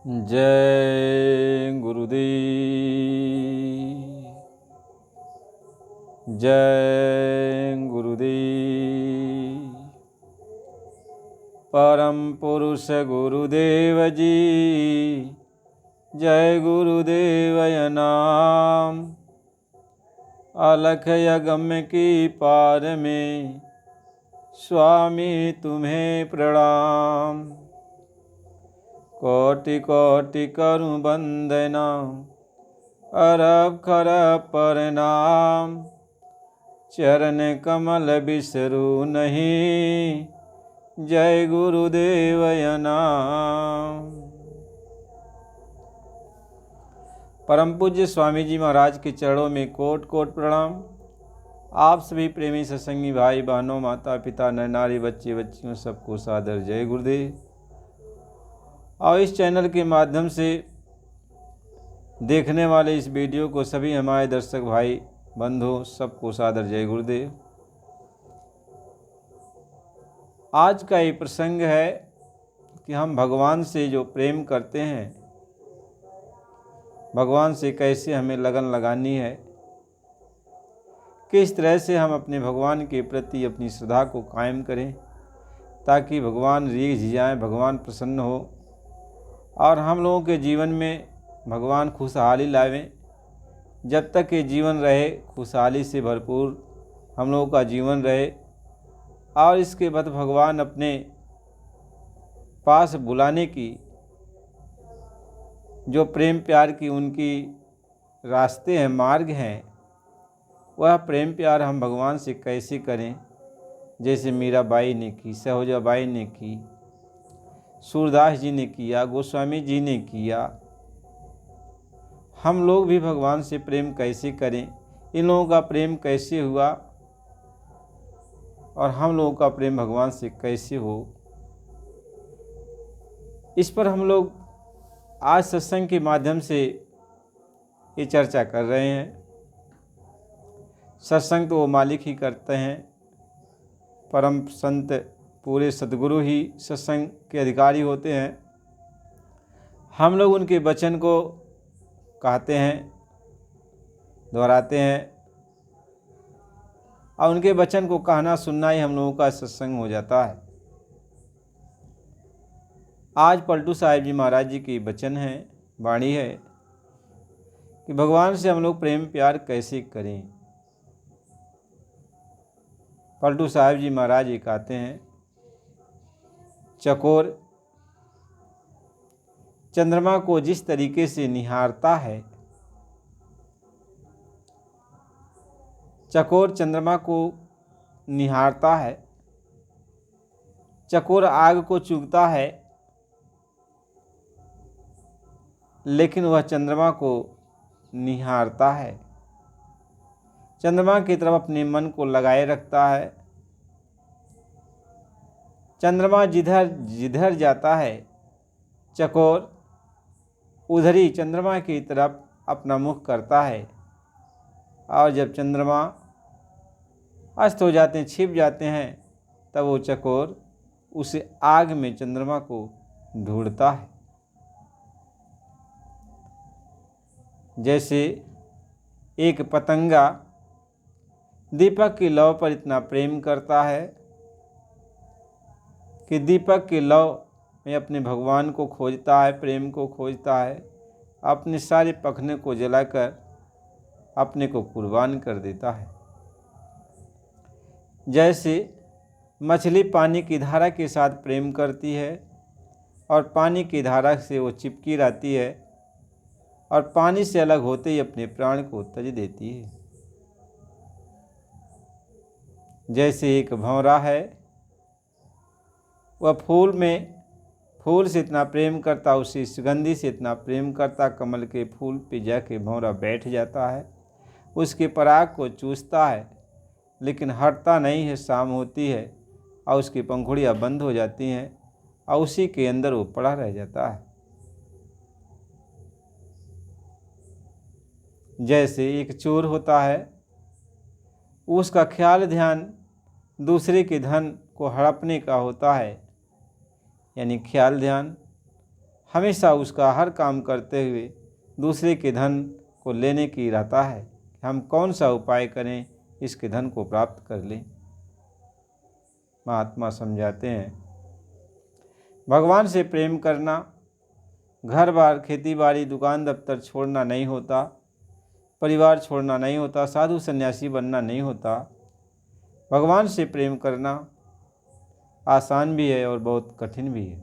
जय गुरुदेव, जय गुरुदेव। परम पुरुष गुरुदेव जी, जय गुरुदेवय नाम। अलख यगम्य की पार में स्वामी तुम्हें प्रणाम। कोटि कोटि करूं वंदना, अरब खरब प्रणाम। चरण कमल बिसरू नहीं, जय गुरुदेवय नाम। परम पूज्य स्वामी जी महाराज के चरणों में कोट कोट प्रणाम। आप सभी प्रेमी सत्संगी भाई बहनों, माता पिता, नर नारी, बच्चे बच्चियों, सबको सादर जय गुरुदेव। और इस चैनल के माध्यम से देखने वाले इस वीडियो को सभी हमारे दर्शक भाई बंधु सबको सादर जय गुरुदेव। आज का ये प्रसंग है कि हम भगवान से जो प्रेम करते हैं, भगवान से कैसे हमें लगन लगानी है, किस तरह से हम अपने भगवान के प्रति अपनी श्रद्धा को कायम करें ताकि भगवान रीझ जाएं, भगवान प्रसन्न हो और हम लोगों के जीवन में भगवान खुशहाली लावें। जब तक ये जीवन रहे खुशहाली से भरपूर हम लोगों का जीवन रहे, और इसके बाद भगवान अपने पास बुलाने की जो प्रेम प्यार की उनकी रास्ते हैं, मार्ग हैं, वह प्रेम प्यार हम भगवान से कैसे करें। जैसे मीराबाई ने की, सहोजाबाई ने की, सूरदास जी ने किया, गोस्वामी जी ने किया। हम लोग भी भगवान से प्रेम कैसे करें, इन लोगों का प्रेम कैसे हुआ और हम लोगों का प्रेम भगवान से कैसे हो, इस पर हम लोग आज सत्संग के माध्यम से ये चर्चा कर रहे हैं। सत्संग तो वो मालिक ही करते हैं, परम संत पूरे सद्गुरु ही सत्संग के अधिकारी होते हैं। हम लोग उनके वचन को कहते हैं, दोहराते हैं, और उनके वचन को कहना सुनना ही हम लोगों का सत्संग हो जाता है। आज पलटू साहिब जी महाराज जी की वचन है, वाणी है कि भगवान से हम लोग प्रेम प्यार कैसे करें। पलटू साहिब जी महाराज जी कहते हैं, चकोर चंद्रमा को जिस तरीके से निहारता है, चकोर चंद्रमा को निहारता है, चकोर आग को चुभता है, लेकिन वह चंद्रमा को निहारता है, चंद्रमा की तरफ अपने मन को लगाए रखता है। चंद्रमा जिधर जिधर जाता है, चकोर उधर ही चंद्रमा की तरफ अपना मुख करता है। और जब चंद्रमा अस्त हो जाते हैं, छिप जाते हैं, तब वो चकोर उस आग में चंद्रमा को ढूंढता है। जैसे एक पतंगा दीपक की लौ पर इतना प्रेम करता है कि दीपक की लौ में अपने भगवान को खोजता है, प्रेम को खोजता है, अपने सारे पखने को जलाकर अपने को कुर्बान कर देता है। जैसे मछली पानी की धारा के साथ प्रेम करती है और पानी की धारा से वो चिपकी रहती है और पानी से अलग होते ही अपने प्राण को त्यज देती है। जैसे एक भंवरा है, वह फूल से इतना प्रेम करता, उसी सुगंधी से इतना प्रेम करता, कमल के फूल पे जाके भंवरा बैठ जाता है, उसके पराग को चूसता है, लेकिन हटता नहीं है। शाम होती है और उसकी पंखुड़ियाँ बंद हो जाती हैं और उसी के अंदर वो पड़ा रह जाता है। जैसे एक चोर होता है, उसका ख्याल ध्यान दूसरे के धन को हड़पने का होता है, यानी ख्याल ध्यान हमेशा उसका हर काम करते हुए दूसरे के धन को लेने की रहता है। हम कौन सा उपाय करें इसके धन को प्राप्त कर लें। महात्मा समझाते हैं, भगवान से प्रेम करना घर बार खेती बाड़ी दुकान दफ्तर छोड़ना नहीं होता, परिवार छोड़ना नहीं होता, साधु सन्यासी बनना नहीं होता। भगवान से प्रेम करना आसान भी है और बहुत कठिन भी है।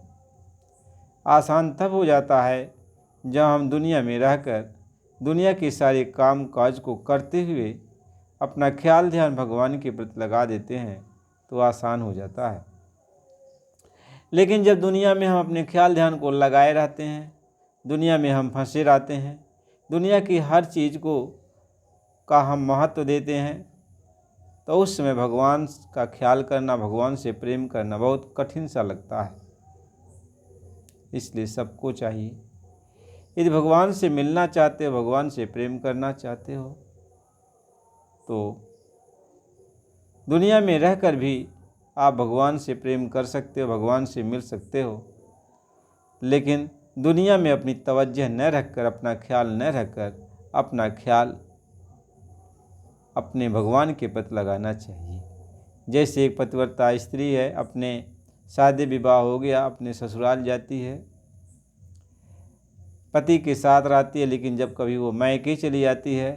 आसान तब हो जाता है जब हम दुनिया में रहकर दुनिया के सारे काम काज को करते हुए अपना ख्याल ध्यान भगवान के प्रति लगा देते हैं तो आसान हो जाता है। लेकिन जब दुनिया में हम अपने ख्याल ध्यान को लगाए रहते हैं, दुनिया में हम फंसे रहते हैं, दुनिया की हर चीज़ का हम महत्व देते हैं, तो उस समय भगवान का ख्याल करना, भगवान से प्रेम करना बहुत कठिन सा लगता है। इसलिए सबको चाहिए, यदि भगवान से मिलना चाहते हो, भगवान से प्रेम करना चाहते हो, तो दुनिया में रहकर भी आप भगवान से प्रेम कर सकते हो, भगवान से मिल सकते हो। लेकिन दुनिया में अपनी तवज्जो न रखकर, अपना ख्याल न रखकर, अपना ख्याल अपने भगवान के प्रति लगाना चाहिए। जैसे एक पतिव्रता स्त्री है, अपने शादी विवाह हो गया, अपने ससुराल जाती है, पति के साथ रहती है, लेकिन जब कभी वो मायके चली जाती है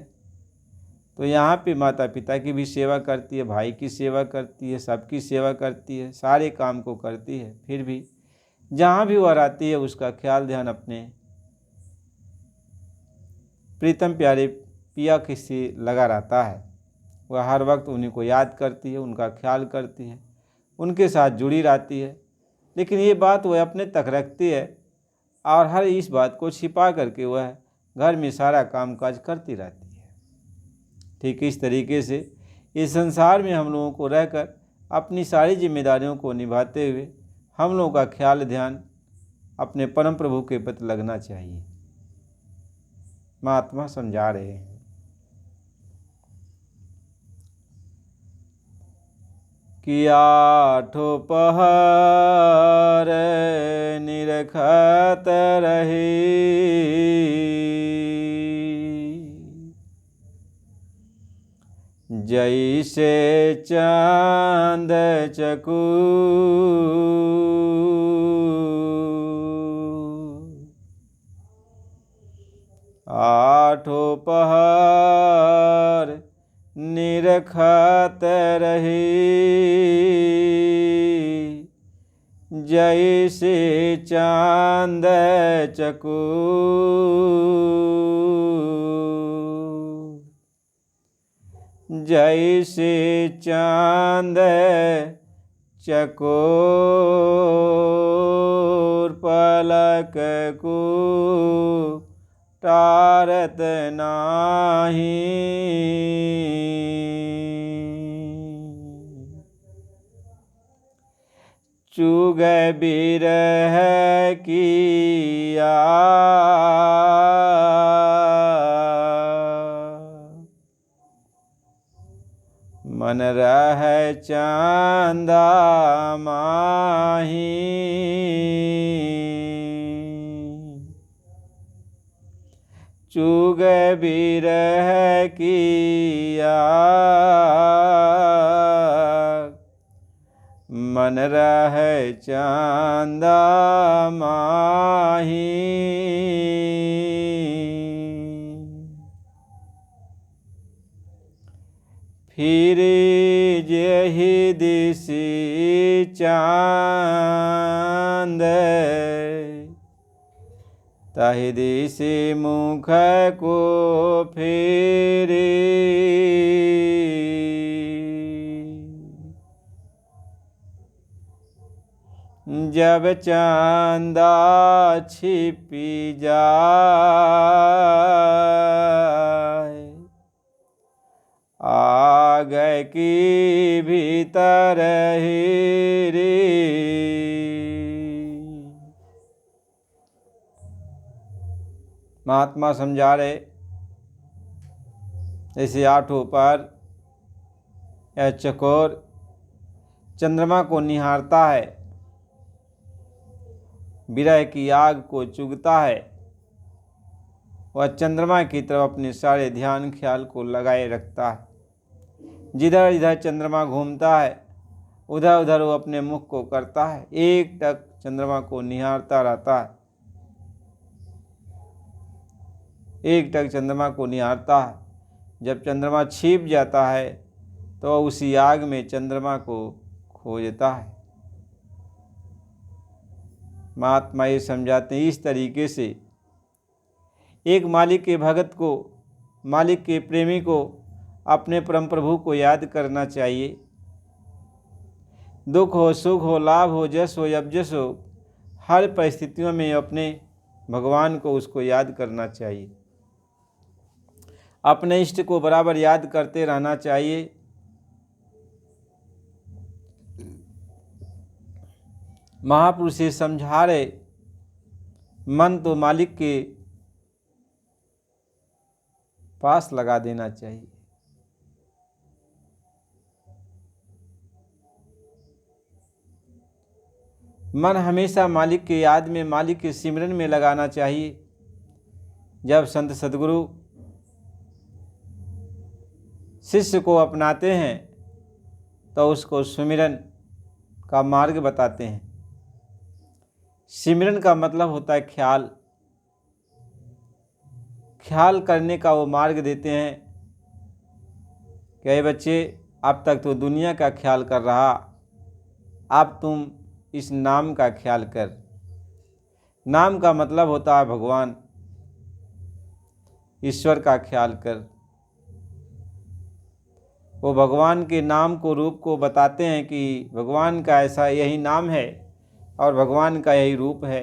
तो यहाँ पे माता पिता की भी सेवा करती है, भाई की सेवा करती है, सबकी सेवा करती है, सारे काम को करती है। फिर भी जहाँ भी वह रहती है उसका ख्याल ध्यान अपने प्रीतम प्यारे पिया किसी लगा रहता है। वह हर वक्त उन्हीं को याद करती है, उनका ख्याल करती है, उनके साथ जुड़ी रहती है। लेकिन ये बात वह अपने तक रखती है और हर इस बात को छिपा करके वह घर में सारा काम काज करती रहती है। ठीक इस तरीके से इस संसार में हम लोगों को रहकर अपनी सारी जिम्मेदारियों को निभाते हुए हम लोगों का ख्याल ध्यान अपने परम प्रभु के प्रति लगना चाहिए। महात्मा समझा रहे हैं कि आठों पहर निरखत रही, जैसे चांद चकू आठों पहर निरखत रही, जैसे चांद चकू जैसे चांद चकोर पलक को टारत नाही, चुग बिरह किया मन रह चांदा माही, चुग बिरह किया मन रह चांदा माही, फिर जेहि दिसी चांद ताहि दिसी मुख को फेरी, जब चांदा छिपी जाए आग की भीतर हीरी, महात्मा समझा रहे जैसे आठों पर यह चकोर चंद्रमा को निहारता है विरह की आग को चुगता है, वह चंद्रमा की तरफ अपने सारे ध्यान ख्याल को लगाए रखता है। जिधर जिधर चंद्रमा घूमता है उधर उधर वो अपने मुख को करता है, एक टक चंद्रमा को निहारता रहता है, एक टक चंद्रमा को निहारता है। जब चंद्रमा छिप जाता है तो उसी आग में चंद्रमा को खोजता है। महात्मा ये समझाते हैं, इस तरीके से एक मालिक के भगत को, मालिक के प्रेमी को अपने परम प्रभु को याद करना चाहिए। दुख हो, सुख हो, लाभ हो, जस हो, अपजस हो, हर परिस्थितियों में अपने भगवान को, उसको याद करना चाहिए। अपने इष्ट को बराबर याद करते रहना चाहिए। महापुरुष ये समझा रहे, मन तो मालिक के पास लगा देना चाहिए। मन हमेशा मालिक के याद में, मालिक के सिमरन में लगाना चाहिए। जब संत सद्गुरु शिष्य को अपनाते हैं तो उसको सुमिरन का मार्ग बताते हैं। सिमरन का मतलब होता है ख्याल, ख्याल करने का वो मार्ग देते हैं कि बच्चे, अब तक तो दुनिया का ख्याल कर रहा, अब तुम इस नाम का ख्याल कर। नाम का मतलब होता है भगवान, ईश्वर का ख्याल कर। वो भगवान के नाम को, रूप को बताते हैं कि भगवान का ऐसा यही नाम है और भगवान का यही रूप है।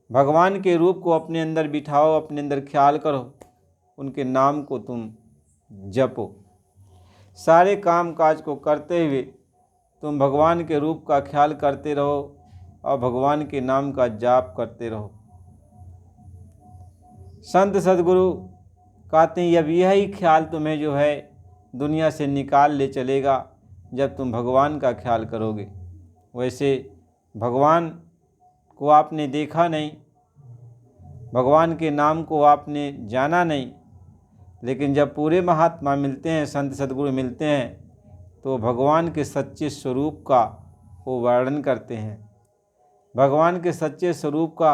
भगवान के रूप को अपने अंदर बिठाओ, अपने अंदर ख्याल करो, उनके नाम को तुम जपो। सारे काम काज को करते हुए तुम भगवान के रूप का ख्याल करते रहो और भगवान के नाम का जाप करते रहो। संत सद्गुरु कहते हैं, अब यही ख्याल तुम्हें जो है दुनिया से निकाल ले चलेगा जब तुम भगवान का ख्याल करोगे। वैसे भगवान को आपने देखा नहीं, भगवान के नाम को आपने जाना नहीं, लेकिन जब पूरे महात्मा मिलते हैं, संत सद्गुरु मिलते हैं, तो भगवान के सच्चे स्वरूप का वो वर्णन करते हैं। भगवान के सच्चे स्वरूप का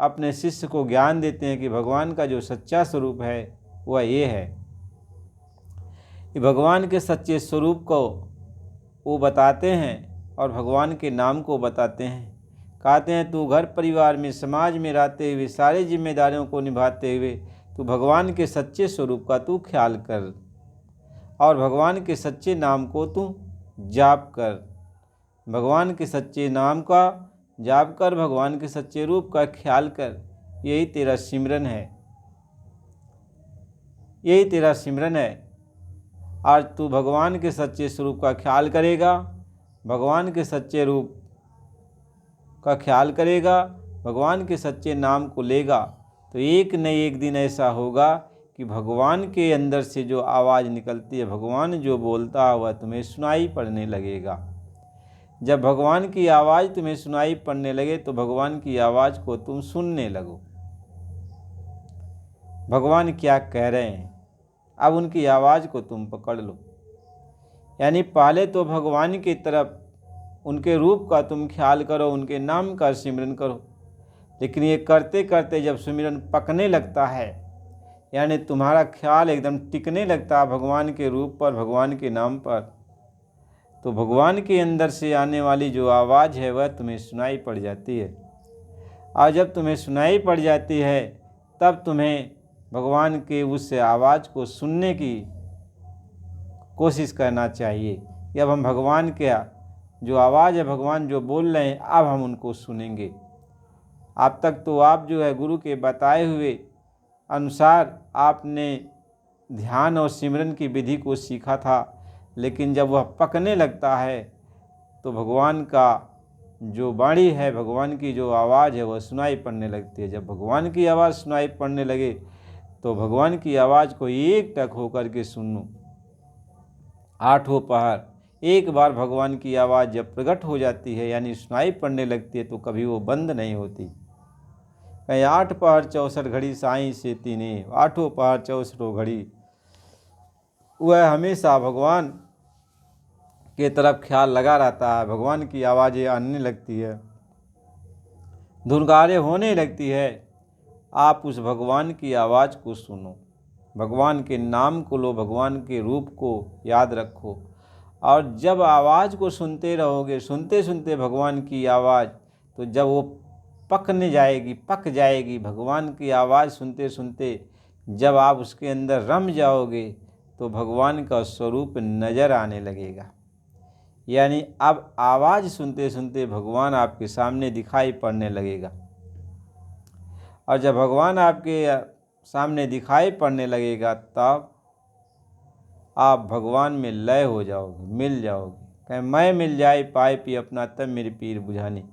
अपने शिष्य को ज्ञान देते हैं कि भगवान का जो सच्चा स्वरूप है वह ये है। भगवान के सच्चे स्वरूप को वो बताते हैं और भगवान के नाम को बताते हैं। कहते हैं, तू घर परिवार में, समाज में रहते हुए, सारी जिम्मेदारियों को निभाते हुए तू भगवान के सच्चे स्वरूप का तू ख्याल कर और भगवान के सच्चे नाम को तू जाप कर। भगवान के सच्चे नाम का जाप कर, भगवान के सच्चे रूप का ख्याल कर। यही तेरा सिमरन है, यही तेरा सिमरन है। आज तू भगवान के सच्चे स्वरूप का ख्याल करेगा, भगवान के सच्चे रूप का ख्याल करेगा, भगवान के सच्चे नाम को लेगा, तो एक न एक दिन ऐसा होगा कि भगवान के अंदर से जो आवाज़ निकलती है, भगवान जो बोलता है, वह तुम्हें सुनाई पड़ने लगेगा। जब भगवान की आवाज़ तुम्हें सुनाई पड़ने लगे तो भगवान की आवाज़ को तुम सुनने लगो। भगवान क्या कह रहे हैं, अब उनकी आवाज़ को तुम पकड़ लो। यानी पहले तो भगवान की तरफ, उनके रूप का तुम ख्याल करो, उनके नाम का सिमरन करो। लेकिन ये करते करते जब सिमरन पकने लगता है, यानी तुम्हारा ख्याल एकदम टिकने लगता है भगवान के रूप पर, भगवान के नाम पर, तो भगवान के अंदर से आने वाली जो आवाज़ है वह तुम्हें सुनाई पड़ जाती है। और जब तुम्हें सुनाई पड़ जाती है तब तुम्हें भगवान के उस आवाज़ को सुनने की कोशिश करना चाहिए कि अब हम भगवान के जो आवाज़ है, भगवान जो बोल रहे हैं, अब हम उनको सुनेंगे। अब तक तो आप जो है गुरु के बताए हुए अनुसार आपने ध्यान और सिमरन की विधि को सीखा था, लेकिन जब वह पकने लगता है तो भगवान का जो वाणी है, भगवान की जो आवाज़ है वह सुनाई पड़ने लगती है। जब भगवान की आवाज़ सुनाई पड़ने लगे तो भगवान की आवाज़ को एक टक होकर के सुनो। आठों पहर एक बार भगवान की आवाज़ जब प्रकट हो जाती है यानी सुनाई पड़ने लगती है तो कभी वो बंद नहीं होती। कहीं 8 पहर 64 घड़ी साईं से तीने, 8 पहर 64 घड़ी वह हमेशा भगवान के तरफ ख्याल लगा रहता है। भगवान की आवाज़ें आने लगती है, धुनकारें होने लगती है। आप उस भगवान की आवाज़ को सुनो, भगवान के नाम को लो, भगवान के रूप को याद रखो। और जब आवाज़ को सुनते रहोगे, सुनते सुनते भगवान की आवाज़, तो जब वो पक जाएगी भगवान की आवाज़ सुनते सुनते, जब आप उसके अंदर रम जाओगे तो भगवान का स्वरूप नज़र आने लगेगा। यानी अब आवाज़ सुनते सुनते भगवान आपके सामने दिखाई पड़ने लगेगा। और जब भगवान आपके सामने दिखाई पड़ने लगेगा तब आप भगवान में लय हो जाओगे, मिल जाओगे। कहीं मैं मिल जाए पाए पी अपना तब मेरे पीर बुझाने,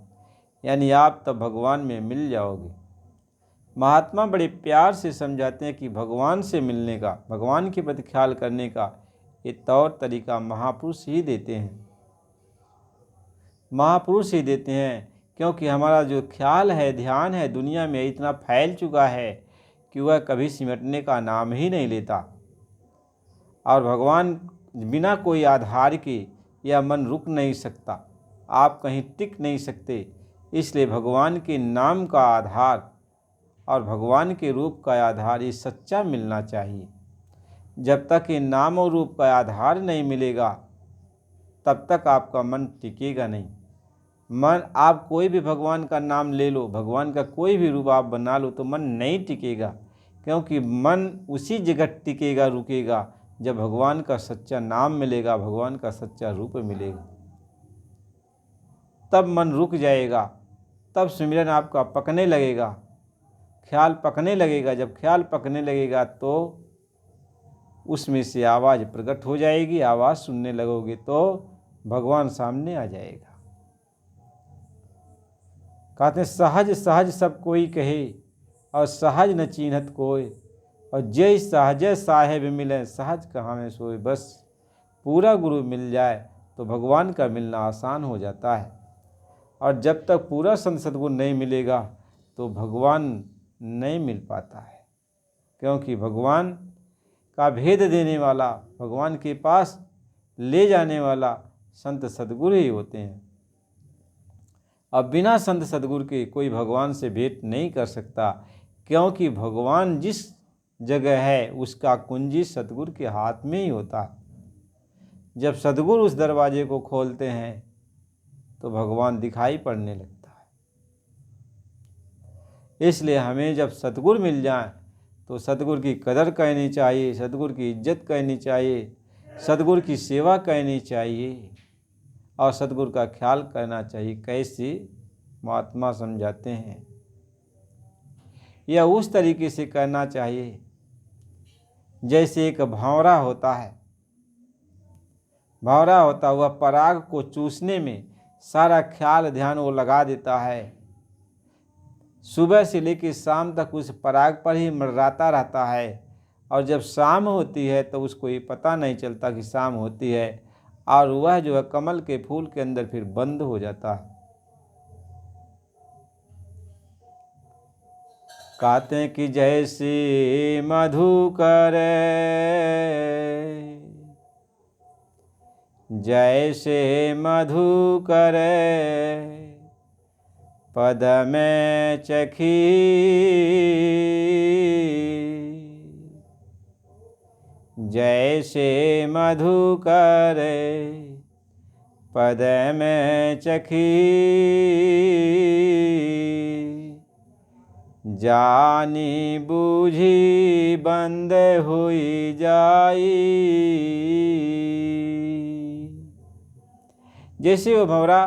यानी आप तब भगवान में मिल जाओगे। महात्मा बड़े प्यार से समझाते हैं कि भगवान से मिलने का, भगवान के प्रति ख्याल करने का ये तौर तरीका महापुरुष ही देते हैं, महापुरुष ही देते हैं। क्योंकि हमारा जो ख्याल है, ध्यान है, दुनिया में इतना फैल चुका है कि वह कभी सिमटने का नाम ही नहीं लेता। और भगवान बिना कोई आधार के यह मन रुक नहीं सकता, आप कहीं टिक नहीं सकते। इसलिए भगवान के नाम का आधार और भगवान के रूप का आधार ये सच्चा मिलना चाहिए। जब तक ये नाम और रूप का आधार नहीं मिलेगा तब तक आपका मन टिकेगा नहीं। मन, आप कोई भी भगवान का नाम ले लो, भगवान का कोई भी रूप आप बना लो तो मन नहीं टिकेगा। क्योंकि मन उसी जगह टिकेगा, रुकेगा जब भगवान का सच्चा नाम मिलेगा, भगवान का सच्चा रूप मिलेगा, तब मन रुक जाएगा, तब सिमरन आपका पकने लगेगा, ख्याल पकने लगेगा। जब ख्याल पकने लगेगा तो उसमें से आवाज़ प्रकट हो जाएगी, आवाज़ सुनने लगोगे तो भगवान सामने आ जाएगा। कहते हैं सहज सहज सब कोई कहे और सहज न चीन्हत कोय, और जय सहज साहेब मिले सहज कहाँ में सोए। बस पूरा गुरु मिल जाए तो भगवान का मिलना आसान हो जाता है। और जब तक पूरा संत सद्गुरु नहीं मिलेगा तो भगवान नहीं मिल पाता है। क्योंकि भगवान का भेद देने वाला, भगवान के पास ले जाने वाला संत सद्गुरु ही होते हैं। अब बिना संत सद्गुरु के कोई भगवान से भेंट नहीं कर सकता। क्योंकि भगवान जिस जगह है उसका कुंजी सद्गुरु के हाथ में ही होता है। जब सद्गुरु उस दरवाजे को खोलते हैं तो भगवान दिखाई पड़ने लगता है। इसलिए हमें जब सद्गुरु मिल जाए तो सद्गुरु की कदर करनी चाहिए, सद्गुरु की इज्जत करनी चाहिए, सद्गुरु की सेवा करनी चाहिए और सद्गुरु का ख्याल करना चाहिए। कैसे महात्मा समझाते हैं, यह उस तरीके से करना चाहिए जैसे एक भंवरा होता है। भंवरा होता हुआ पराग को चूसने में सारा ख्याल ध्यान वो लगा देता है। सुबह से लेकर शाम तक उस पराग पर ही मंडराता रहता है। और जब शाम होती है तो उसको ये पता नहीं चलता कि शाम होती है, और वह जो है कमल के फूल के अंदर फिर बंद हो जाता है। कहते हैं कि जैसे मधुकर, जैसे मधुकर पद में चखी, जैसे मधुकर पद में चखी, जानी बूझी बंद हुई जाई। जैसे वो भंवरा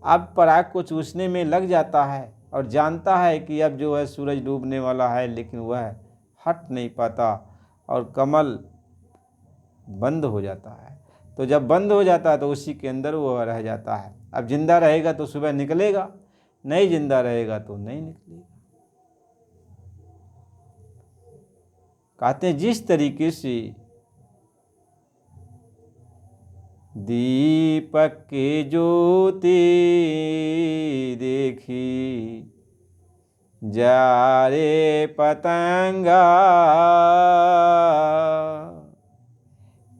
अब पराग को चूसने में लग जाता है और जानता है कि अब जो है सूरज डूबने वाला है, लेकिन वह हट नहीं पाता और कमल बंद हो जाता है। तो जब बंद हो जाता है तो उसी के अंदर वो रह जाता है। अब जिंदा रहेगा तो सुबह निकलेगा, नहीं जिंदा रहेगा तो नहीं निकलेगा। कहते हैं जिस तरीके से दीपक की ज्योति देखी जा रे पतंगा,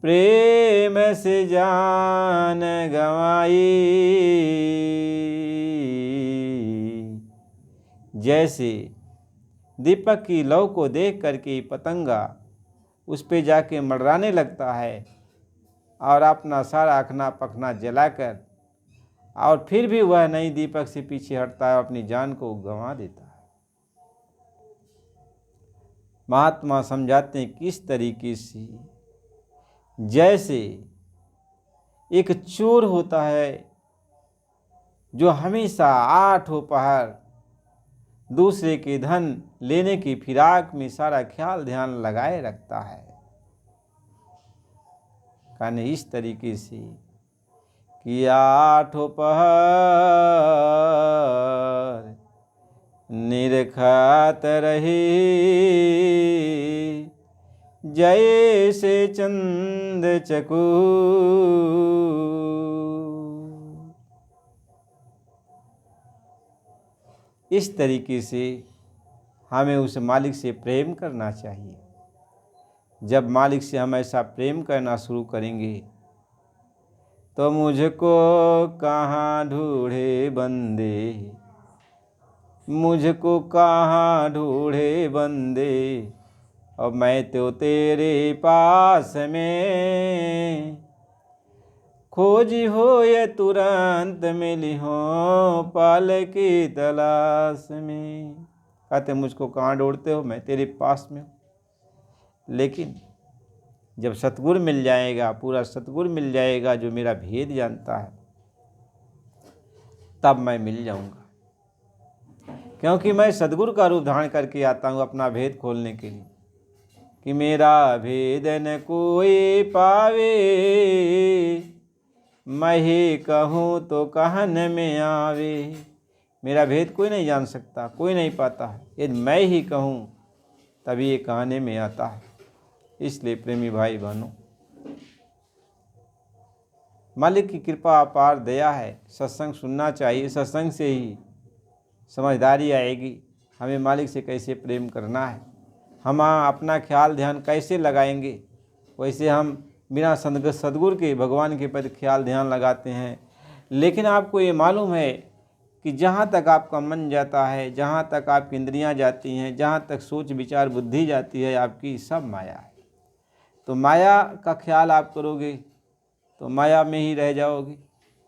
प्रेम से जान गंवाई। जैसे दीपक की लौ को देख करके पतंगा उस पे जाके मंडराने लगता है और अपना सारा अखना पखना जलाकर, और फिर भी वह नहीं दीपक से पीछे हटता है, अपनी जान को गंवा देता है। महात्मा समझाते हैं किस तरीके से, जैसे एक चोर होता है जो हमेशा आठों पहर दूसरे के धन लेने की फिराक में सारा ख्याल ध्यान लगाए रखता है। कहने इस तरीके से कि आठों पहर निरखत रही, जैसे चंद चकू। इस तरीके से हमें उस मालिक से प्रेम करना चाहिए। जब मालिक से हम ऐसा प्रेम करना शुरू करेंगे तो मुझको कहाँ ढूंढे बंदे, मुझको कहाँ ढूंढे बंदे, और मैं तो तेरे पास में, खोजी हो ये तुरंत मिली हो पाल की तलाश में। कहते मुझको कहाँ ढूंढते हो, मैं तेरे पास में हूँ। लेकिन जब सतगुरु मिल जाएगा, पूरा सतगुरु मिल जाएगा जो मेरा भेद जानता है, तब मैं मिल जाऊंगा। क्योंकि मैं सतगुरु का रूप धारण करके आता हूँ अपना भेद खोलने के लिए, कि मेरा भेद न कोई पावे, मैं ही कहूँ तो कहन में आवे। मेरा भेद कोई नहीं जान सकता, कोई नहीं पाता है, यदि मैं ही कहूँ तभी ये कहने में आता है। इसलिए प्रेमी भाई बहनों, मालिक की कृपा अपार दया है, सत्संग सुनना चाहिए। सत्संग से ही समझदारी आएगी हमें मालिक से कैसे प्रेम करना है, हम अपना ख्याल ध्यान कैसे लगाएंगे। वैसे हम बिना सदगुरु के भगवान के प्रति ख्याल ध्यान लगाते हैं। लेकिन आपको ये मालूम है कि जहाँ तक आपका मन जाता है, जहाँ तक आपकी इंद्रियाँ जाती हैं, जहाँ तक सोच विचार बुद्धि जाती है, आपकी सब माया है। तो माया का ख्याल आप करोगे तो माया में ही रह जाओगे।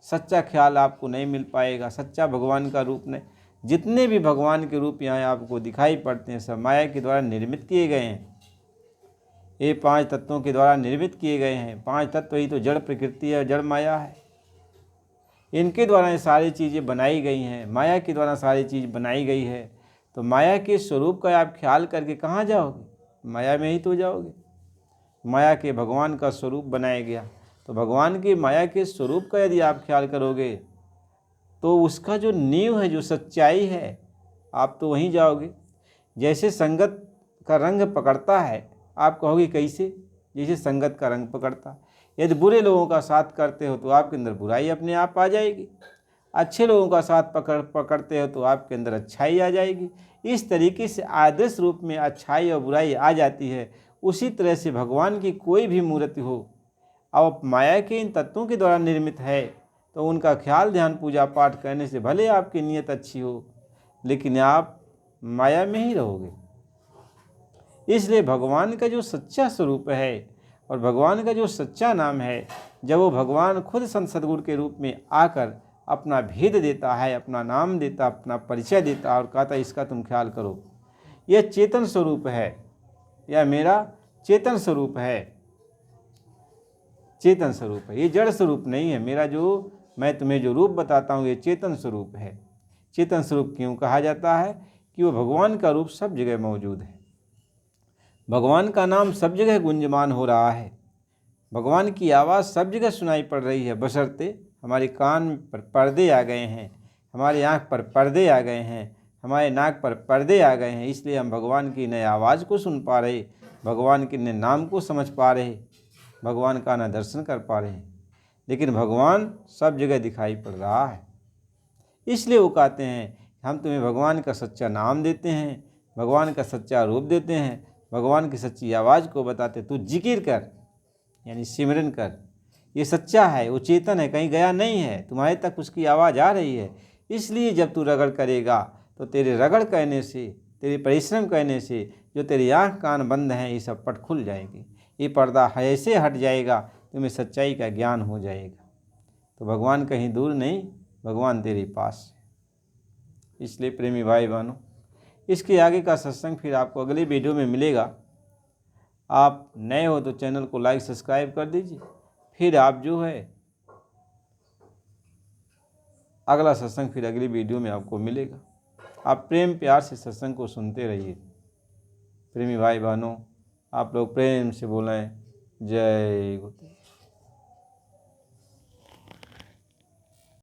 सच्चा ख्याल आपको नहीं मिल पाएगा, सच्चा भगवान का रूप नहीं। जितने भी भगवान के रूप यहाँ आपको दिखाई पड़ते हैं सब माया के द्वारा निर्मित किए गए हैं। ये 5 तत्वों के द्वारा निर्मित किए गए हैं। 5 तत्व ही तो जड़ प्रकृति है, जड़ माया है। इनके द्वारा ये सारी चीज़ें बनाई गई हैं, माया के द्वारा सारी चीज़ बनाई गई है। तो माया के स्वरूप का आप ख्याल करके कहाँ जाओगे, माया में ही तो जाओगे। माया के भगवान का स्वरूप बनाया गया, तो भगवान की माया के स्वरूप का यदि आप ख्याल करोगे तो उसका जो नींव है, जो सच्चाई है, आप तो वहीं जाओगे। जैसे संगत का रंग पकड़ता है, आप कहोगे कैसे, जैसे संगत का रंग पकड़ता। यदि बुरे लोगों का साथ करते हो तो आपके अंदर बुराई अपने आप आ जाएगी, अच्छे लोगों का साथ पकड़ते हो तो आपके अंदर अच्छाई आ जाएगी। इस तरीके से आदर्श रूप में अच्छाई और बुराई आ जाती है। उसी तरह से भगवान की कोई भी मूर्ति हो और माया के इन तत्वों के द्वारा निर्मित है, तो उनका ख्याल ध्यान पूजा पाठ करने से भले आपकी नीयत अच्छी हो, लेकिन आप माया में ही रहोगे। इसलिए भगवान का जो सच्चा स्वरूप है और भगवान का जो सच्चा नाम है, जब वो भगवान खुद संत सद्गुरु के रूप में आकर अपना भेद देता है, अपना नाम देता, अपना परिचय देता और कहता इसका तुम ख्याल करो, यह चेतन स्वरूप है, यह मेरा चेतन स्वरूप है, चेतन स्वरूप है, ये जड़ स्वरूप नहीं है। मेरा जो मैं तुम्हें जो रूप बताता हूँ ये चेतन स्वरूप है। चेतन स्वरूप क्यों कहा जाता है कि वो भगवान का रूप सब जगह मौजूद है, भगवान का नाम सब जगह गुंजमान हो रहा है, भगवान की आवाज़ सब जगह सुनाई पड़ रही है, बशर्ते हमारे कान पर पर्दे आ गए हैं, हमारी आँख पर पर्दे आ गए हैं, हमारे नाक पर पर्दे आ गए हैं। इसलिए हम भगवान की नए आवाज़ को सुन पा रहे, भगवान के नए नाम को समझ पा रहे, भगवान का न दर्शन कर पा रहे हैं। लेकिन भगवान सब जगह दिखाई पड़ रहा है। इसलिए वो कहते हैं हम तुम्हें भगवान का सच्चा नाम देते हैं, भगवान का सच्चा रूप देते हैं, भगवान की सच्ची आवाज़ को बताते, तू जिक्र कर यानी सिमरन कर। ये सच्चा है, वो चेतन है, कहीं गया नहीं है, तुम्हारे तक उसकी आवाज़ आ रही है। इसलिए जब तू रगड़ करेगा तो तेरे रगड़ कहने से, तेरे परिश्रम कहने से जो तेरी आँख कान बंद हैं ये सब पट खुल जाएंगे, ये पर्दा ऐसे हट जाएगा, तुम्हें सच्चाई का ज्ञान हो जाएगा। तो भगवान कहीं दूर नहीं, भगवान तेरे पास है। इसलिए प्रेमी भाई बहनों, इसके आगे का सत्संग फिर आपको अगले वीडियो में मिलेगा। आप नए हो तो चैनल को लाइक सब्सक्राइब कर दीजिए। फिर आप जो है अगला सत्संग फिर अगली वीडियो में आपको मिलेगा। आप प्रेम प्यार से सत्संग को सुनते रहिए। प्रेमी भाई बहनों, आप लोग प्रेम से बोलें जय गुरुदेव।